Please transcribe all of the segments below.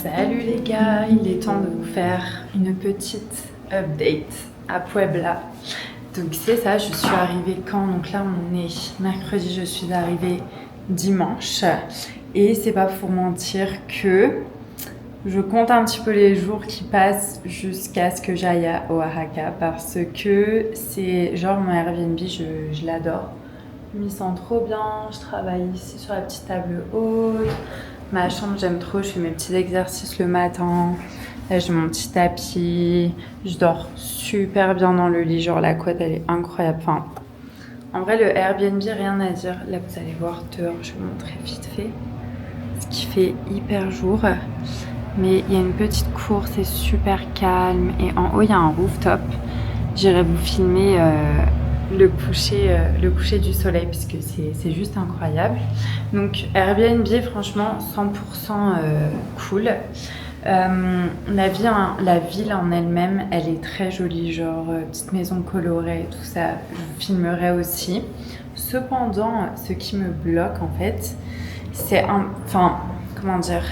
Salut les gars, il est temps de vous faire une petite update à Puebla. Donc c'est ça, je suis arrivée quand? Donc là on est mercredi, je suis arrivée dimanche. Et c'est pas pour mentir que je compte un petit peu les jours qui passent jusqu'à ce que j'aille à Oaxaca. Parce que c'est genre mon Airbnb, je l'adore. Je m'y sens trop bien, je travaille ici sur la petite table haute. Ma chambre, j'aime trop, je fais mes petits exercices le matin. Là, j'ai mon petit tapis. Je dors super bien dans le lit, genre la couette, elle est incroyable. Enfin, en vrai, le Airbnb, rien à dire. Là, vous allez voir dehors, je vais vous montrer vite fait. Ce qui fait hyper jour. Mais il y a une petite cour, c'est super calme. Et en haut, il y a un rooftop. J'irai vous filmer le coucher du soleil puisque c'est juste incroyable. Donc Airbnb, franchement 100% cool. La ville en elle-même, elle est très jolie, genre petite maison colorée, tout ça, je vous filmerai aussi. Cependant, ce qui me bloque en fait, c'est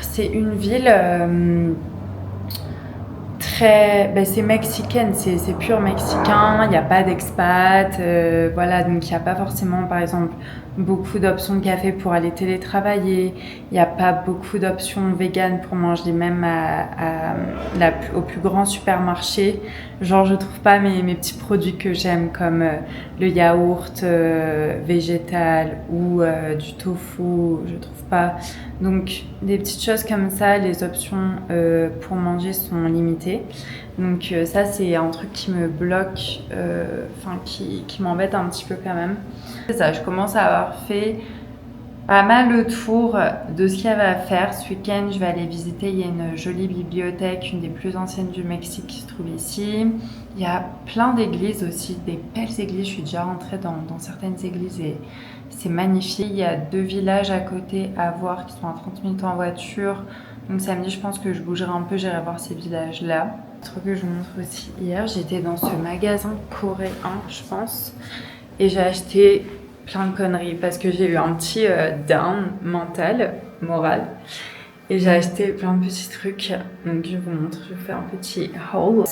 c'est une ville c'est mexicaine, c'est pur mexicain, il n'y a pas d'expat, voilà, donc il n'y a pas forcément, par exemple, beaucoup d'options de café pour aller télétravailler, il n'y a pas beaucoup d'options véganes pour manger même au plus grand supermarché. Genre, je trouve pas mes petits produits que j'aime comme le yaourt végétal ou du tofu, je trouve pas. Donc, des petites choses comme ça, les options pour manger sont limitées. Donc ça, c'est un truc qui me bloque, qui m'embête un petit peu quand même. C'est ça, je commence à avoir fait pas mal le tour de ce qu'il y avait à faire. Ce week-end, je vais aller visiter, il y a une jolie bibliothèque, une des plus anciennes du Mexique qui se trouve ici. Il y a plein d'églises aussi, des belles églises. Je suis déjà rentrée dans certaines églises et c'est magnifique. Il y a 2 villages à côté à voir qui sont à 30 minutes en voiture. Donc samedi, je pense que je bougerai un peu, j'irai voir ces villages-là. Un truc que je vous montre aussi hier, j'étais dans ce magasin coréen, je pense, et j'ai acheté plein de conneries parce que j'ai eu un petit down moral, et j'ai acheté plein de petits trucs. Donc je vous montre, je vais faire un petit haul.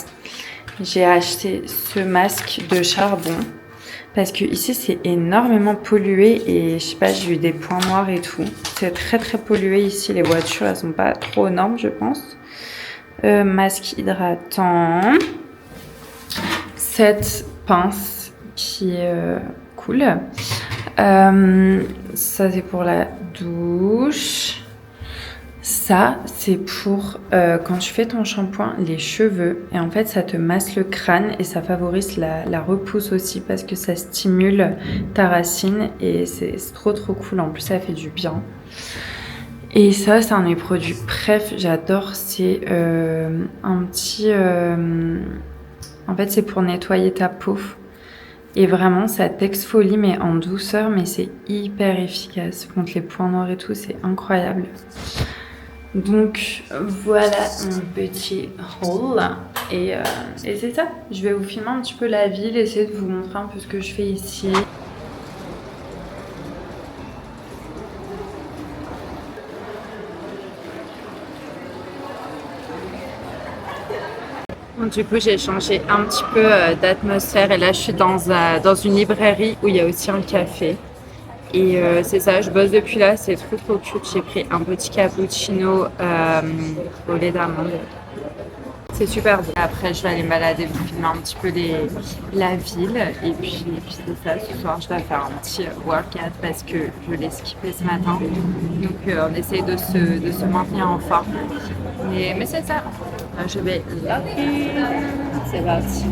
J'ai acheté ce masque de charbon parce que ici c'est énormément pollué et je sais pas, j'ai eu des points noirs et tout. C'est très très pollué ici, les voitures elles sont pas trop aux normes je pense. Masque hydratant. Cette pince qui est cool. Ça c'est pour la douche. Ça c'est pour quand tu fais ton shampoing les cheveux et en fait ça te masse le crâne et ça favorise la repousse aussi parce que ça stimule ta racine et c'est trop cool, en plus ça fait du bien. Et ça c'est un de mes produits préf, j'adore, c'est un petit en fait c'est pour nettoyer ta peau et vraiment ça t'exfolie mais en douceur, mais c'est hyper efficace contre les points noirs et tout, c'est incroyable. Donc voilà mon petit haul et c'est ça, je vais vous filmer un petit peu la ville, essayer de vous montrer un peu ce que je fais ici. Du coup, j'ai changé un petit peu d'atmosphère et là, je suis dans une librairie où il y a aussi un café. Et c'est ça, je bosse depuis là, c'est trop cute. J'ai pris un petit cappuccino au lait d'amande. C'est super bon. Après, je vais aller me balader, vous filmer un petit peu la ville. Et puis c'est ça, ce soir, je dois faire un petit workout parce que je l'ai skippé ce matin. Donc, on essaye de se maintenir en forme. Mais c'est ça. Je vais locker. C'est parti.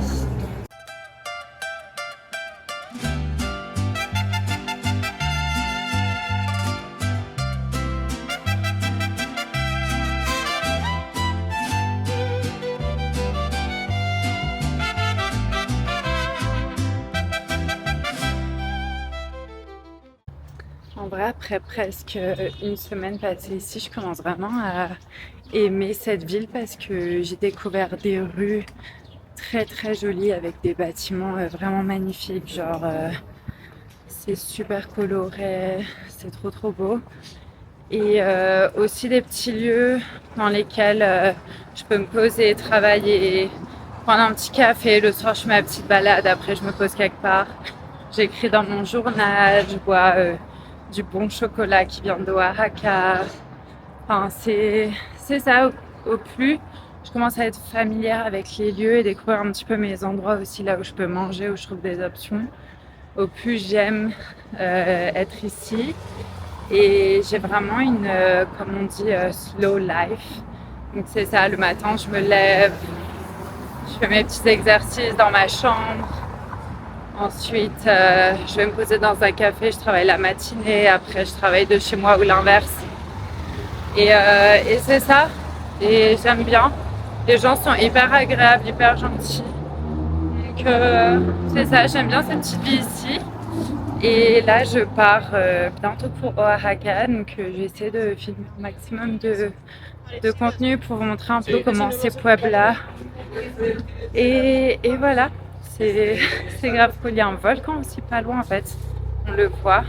vrai, après presque une semaine passée ici, je commence vraiment à aimer cette ville parce que j'ai découvert des rues très très jolies avec des bâtiments vraiment magnifiques. Genre, c'est super coloré, c'est trop beau. Et aussi des petits lieux dans lesquels je peux me poser, travailler, prendre un petit café. Le soir, je fais ma petite balade. Après, je me pose quelque part. J'écris dans mon journal. Je bois du bon chocolat qui vient de Oaxaca. Enfin, c'est ça. Au plus, je commence à être familière avec les lieux et découvrir un petit peu mes endroits aussi, là où je peux manger, où je trouve des options. Au plus, j'aime être ici. Et j'ai vraiment une, comme on dit, slow life. Donc c'est ça, le matin, je me lève, je fais mes petits exercices dans ma chambre. Ensuite, je vais me poser dans un café, je travaille la matinée. Après, je travaille de chez moi ou l'inverse. Et c'est ça. Et j'aime bien. Les gens sont hyper agréables, hyper gentils. Donc c'est ça, j'aime bien cette petite vie ici. Et là, je pars bientôt pour Oaxaca, donc j'essaie de filmer un maximum de contenu pour vous montrer un peu comment c'est Puebla. Et voilà, c'est grave cool. Il y a un volcan aussi pas loin en fait, on le voit.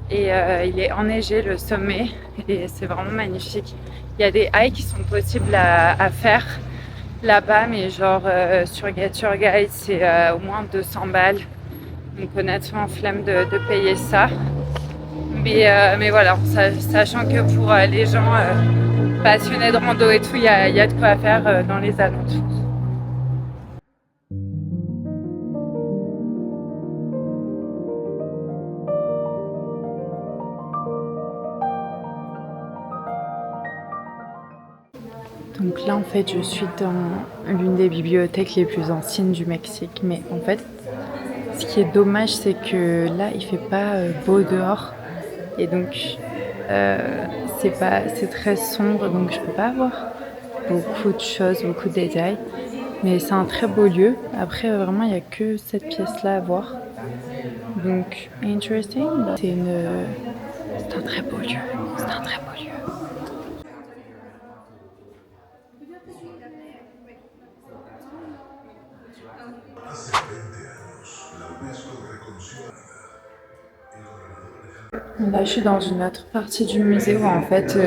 Et il est enneigé le sommet et c'est vraiment magnifique. Il y a des hikes qui sont possibles à faire là-bas, mais genre sur Get Your Guide, c'est au moins 200 balles. Donc honnêtement, flemme de payer ça. Mais voilà, sachant que pour les gens passionnés de rando et tout, il y a de quoi faire dans les alentours. Donc là, en fait, je suis dans l'une des bibliothèques les plus anciennes du Mexique. Mais en fait, ce qui est dommage, c'est que là, il fait pas beau dehors. Et donc, c'est très sombre, donc je peux pas voir beaucoup de choses, beaucoup de détails. Mais c'est un très beau lieu. Après, vraiment, il n'y a que cette pièce-là à voir. Donc, interesting. C'est un très beau lieu. C'est un très beau lieu. Là, je suis dans une autre partie du musée où en fait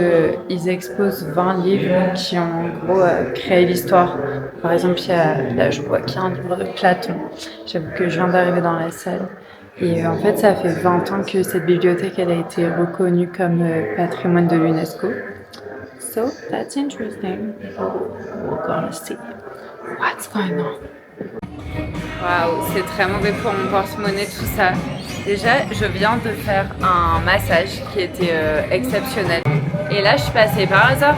ils exposent 20 livres qui ont en gros créé l'histoire. Par exemple, là je vois qu'il y a un livre de Platon. J'avoue que je viens d'arriver dans la salle. Et en fait, ça fait 20 ans que cette bibliothèque elle a été reconnue comme patrimoine de l'UNESCO. So, that's interesting. We're gonna see what's going on. Waouh, c'est très mauvais pour mon porte-monnaie tout ça. Déjà, je viens de faire un massage qui était exceptionnel. Et là, je suis passée par hasard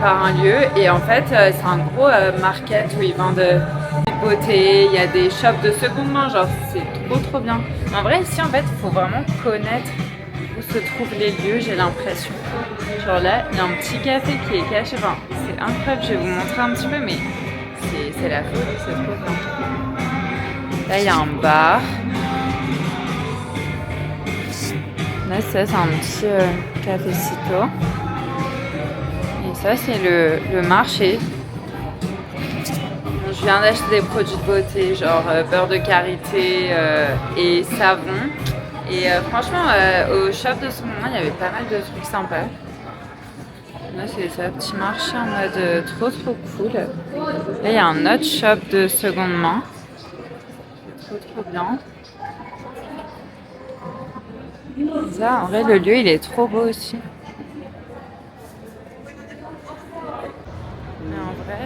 par un lieu et en fait, c'est un gros market où ils vendent des beauté, il y a des shops de seconde main, genre c'est trop bien. En vrai, ici, en fait, il faut vraiment connaître où se trouvent les lieux, j'ai l'impression. Genre là, il y a un petit café qui est caché. Enfin, c'est incroyable, je vais vous montrer un petit peu, mais c'est la folie, c'est trop bien. Là, il y a un bar. Là, ça, c'est un petit café-cito. Et ça, c'est le marché. Je viens d'acheter des produits de beauté, genre beurre de karité et savon. Et franchement, au shop de ce moment, il y avait pas mal de trucs sympas. Là, c'est ça, petit marché en mode trop cool. Là, il y a un autre shop de seconde main. C'est trop bien. Ça, en vrai, le lieu, il est trop beau aussi. Mais en vrai,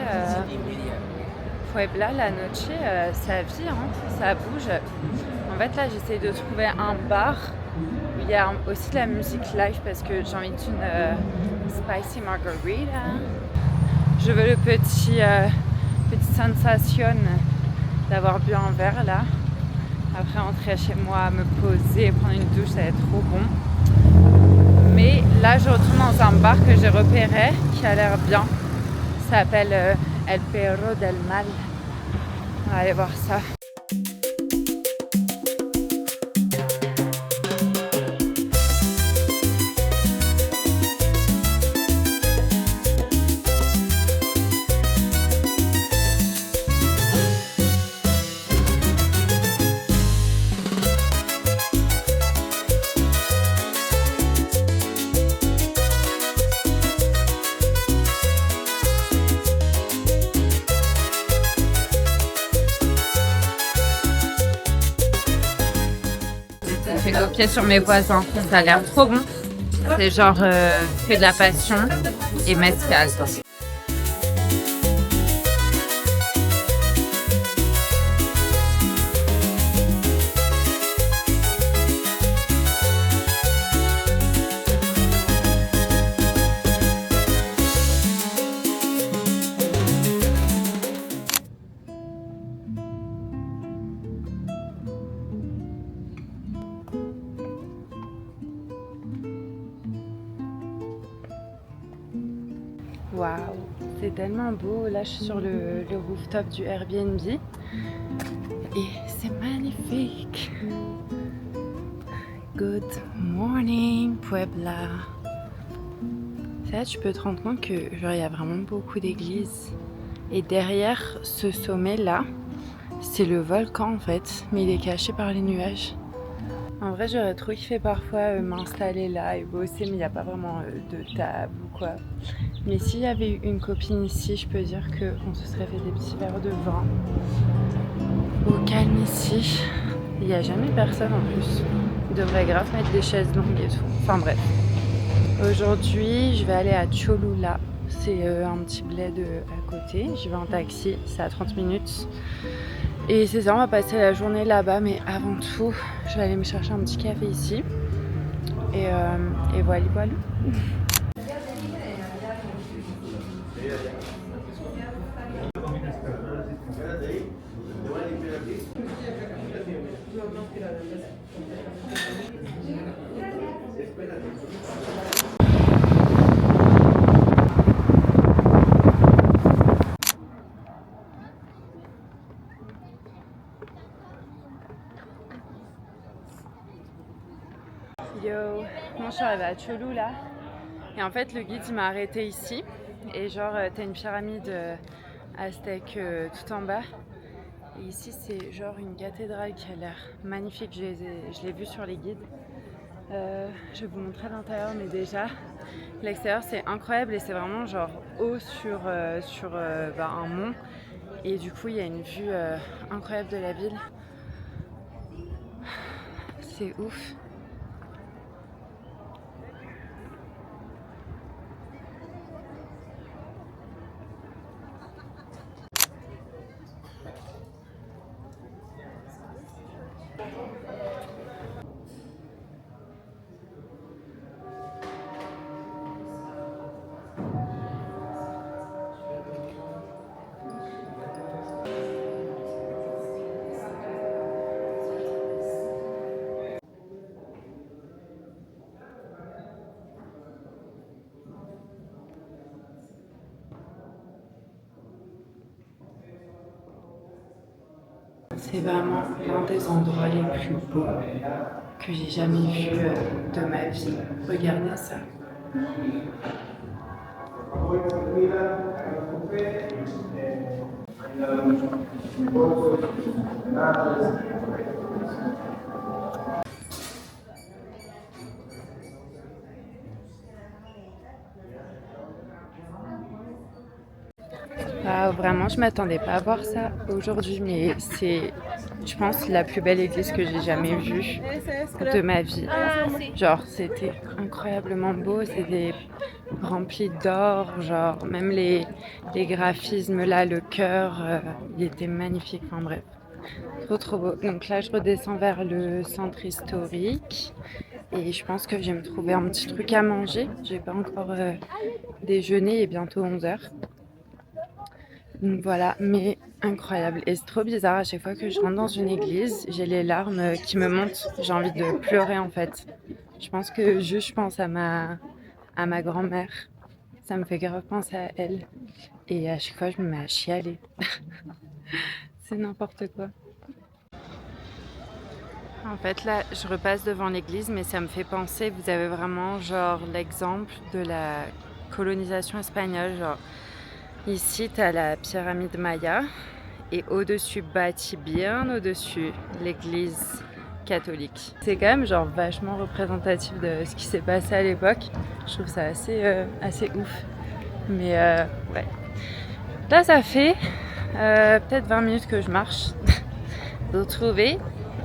Puebla, la noche, ça vit, hein, ça bouge. En fait, là, j'essaie de trouver un bar où il y a aussi de la musique live parce que j'ai envie d'une spicy margarita. Je veux le petite sensation d'avoir bu un verre là. Après rentrer chez moi, me poser, prendre une douche, ça va être trop bon. Mais là, je retourne dans un bar que j'ai repéré qui a l'air bien. Ça s'appelle El Perro del Mal. On va aller voir ça. fait copier sur mes voisins. Ça a l'air trop bon. C'est genre que de la passion et mezcal. Waouh, c'est tellement beau. Là, je suis sur le rooftop du Airbnb et c'est magnifique. Good morning, Puebla. Là, tu peux te rendre compte que genre il y a vraiment beaucoup d'églises et derrière ce sommet-là, c'est le volcan en fait, mais il est caché par les nuages. En vrai, j'aurais trop kiffé parfois m'installer là et bosser, mais il n'y a pas vraiment de table ou quoi. Mais s'il y avait eu une copine ici, je peux dire qu'on se serait fait des petits verres de vin. Au calme ici. Il n'y a jamais personne en plus. Il devrait grave mettre des chaises longues et tout. Enfin bref. Aujourd'hui, je vais aller à Cholula. C'est un petit bled à côté. J'y vais en taxi, c'est à 30 minutes. Et c'est ça, on va passer la journée là-bas. Mais avant tout, je vais aller me chercher un petit café ici. Et voilà, voilà. Yo, moi je suis arrivée à Cholula et en fait le guide il m'a arrêté ici et genre t'as une pyramide aztèque tout en bas et ici c'est genre une cathédrale qui a l'air magnifique, je l'ai vue sur les guides. Je vais vous montrer l'intérieur mais déjà l'extérieur c'est incroyable et c'est vraiment genre haut sur un mont et du coup il y a une vue incroyable de la ville. C'est ouf. C'est vraiment l'un des endroits les plus beaux que j'ai jamais vu de ma vie. Regardez ça. Ah, vraiment, je m'attendais pas à voir ça aujourd'hui, mais c'est, je pense, la plus belle église que j'ai jamais vue de ma vie. Genre, c'était incroyablement beau, c'était rempli d'or, genre, même les graphismes là, le cœur, il était magnifique, enfin bref. Trop trop beau. Donc là, je redescends vers le centre historique et je pense que je vais me trouver un petit truc à manger. J'ai pas encore déjeuné, il est bientôt 11h. Donc voilà, mais incroyable. Et c'est trop bizarre, à chaque fois que je rentre dans une église, j'ai les larmes qui me montent. J'ai envie de pleurer en fait. Je pense que je pense à ma grand-mère. Ça me fait grave penser à elle. Et à chaque fois, je me mets à chialer. C'est n'importe quoi. En fait, là, je repasse devant l'église, mais ça me fait penser, vous avez vraiment genre l'exemple de la colonisation espagnole, genre ici, tu as la pyramide Maya et au-dessus, bâti bien au-dessus, l'église catholique. C'est quand même genre vachement représentatif de ce qui s'est passé à l'époque. Je trouve ça assez ouf. Mais ouais. Là, ça fait peut-être 20 minutes que je marche. Vous trouvez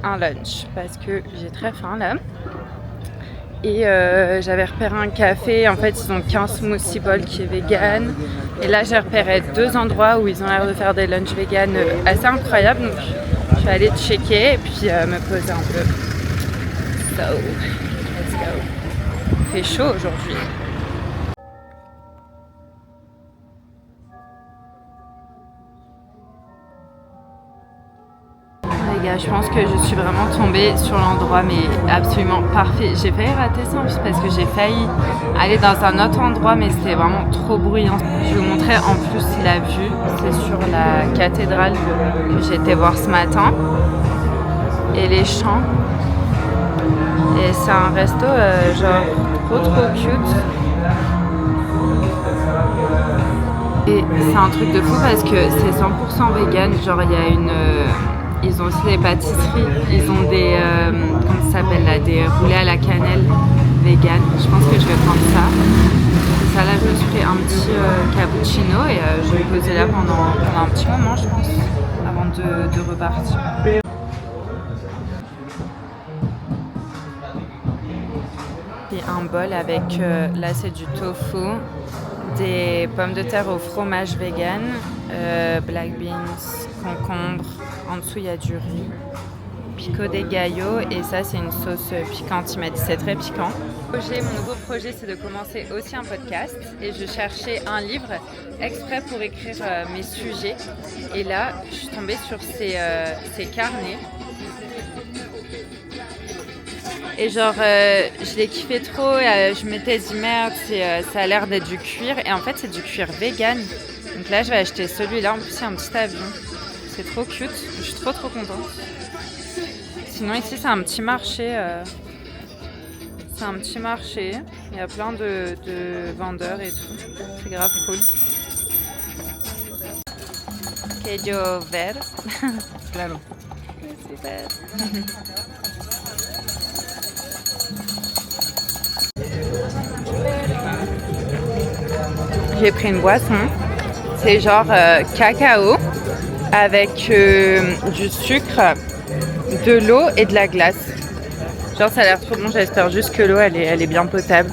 un lunch parce que j'ai très faim là. Et j'avais repéré un café, en fait ils ont qu'un smoothie bowl qui est vegan. Et là j'ai repéré 2 endroits où ils ont l'air de faire des lunchs vegan assez incroyables. Donc je vais aller checker et puis me poser un peu. So, let's go. Il fait chaud aujourd'hui. Les gars, je pense que je suis vraiment tombée sur l'endroit mais absolument parfait. J'ai failli rater ça en plus parce que j'ai failli aller dans un autre endroit mais c'était vraiment trop bruyant. Je vais vous montrer en plus la vue. C'est sur la cathédrale que j'ai été voir ce matin et les champs. Et c'est un resto genre trop cute. Et c'est un truc de fou parce que c'est 100% vegan. Genre il y a ils ont aussi des pâtisseries, ils ont des, comment ça s'appelle là, des roulés à la cannelle vegan. Je pense que je vais prendre ça. Et ça là, je me suis fait un petit cappuccino et je vais me poser là pendant un petit moment, je pense, avant de repartir. Et un bol avec, là c'est du tofu, des pommes de terre au fromage vegan, black beans, concombre. En dessous, il y a du riz, pico de gallo et ça, c'est une sauce piquante. Il m'a dit c'est très piquant. Mon nouveau projet, c'est de commencer aussi un podcast et je cherchais un livre exprès pour écrire mes sujets. Et là, je suis tombée sur ces carnets. Et genre, je l'ai kiffé trop. Je m'étais dit merde, ça a l'air d'être du cuir. Et en fait, c'est du cuir vegan. Donc là, je vais acheter celui-là. En plus, il y a un petit avion. C'est trop cute, je suis trop contente. Sinon ici c'est un petit marché. Il y a plein de vendeurs et tout. C'est grave cool. Queijo vert. Claro. Super. J'ai pris une boisson. C'est genre cacao. Avec du sucre, de l'eau et de la glace. Genre ça a l'air trop bon, j'espère juste que l'eau elle est bien potable.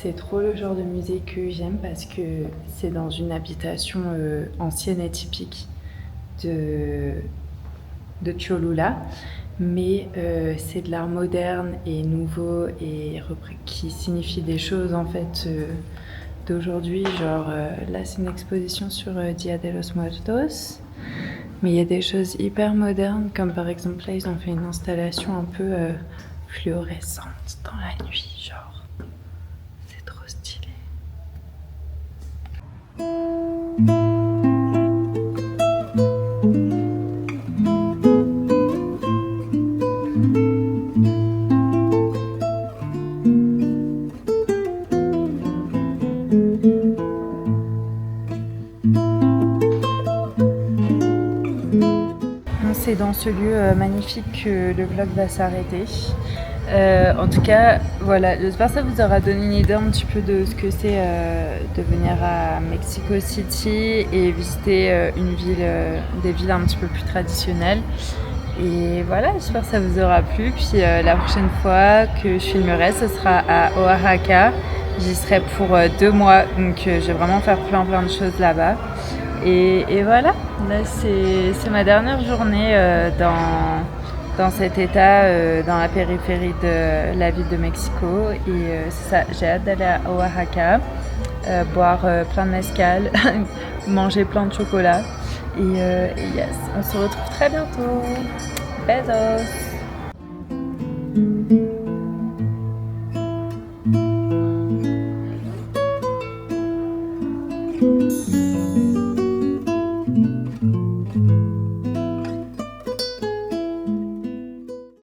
C'est trop le genre de musée que j'aime parce que c'est dans une habitation ancienne et typique de Cholula, mais c'est de l'art moderne et nouveau et qui signifie des choses en fait d'aujourd'hui. Genre là c'est une exposition sur Dia de los Muertos, mais il y a des choses hyper modernes comme par exemple là ils ont fait une installation un peu fluorescente dans la nuit, genre. C'est dans ce lieu magnifique que le vlog va s'arrêter. En tout cas, voilà, j'espère que ça vous aura donné une idée un petit peu de ce que c'est de venir à Mexico City et visiter des villes un petit peu plus traditionnelles. Et voilà, j'espère que ça vous aura plu. Puis la prochaine fois que je filmerai, ce sera à Oaxaca. J'y serai pour 2 mois, donc je vais vraiment faire plein de choses là-bas. Et voilà, là c'est ma dernière journée dans cet état, dans la périphérie de la ville de Mexico. Et c'est ça, j'ai hâte d'aller à Oaxaca, boire plein de mezcal, manger plein de chocolat. Et yes, on se retrouve très bientôt. Besos!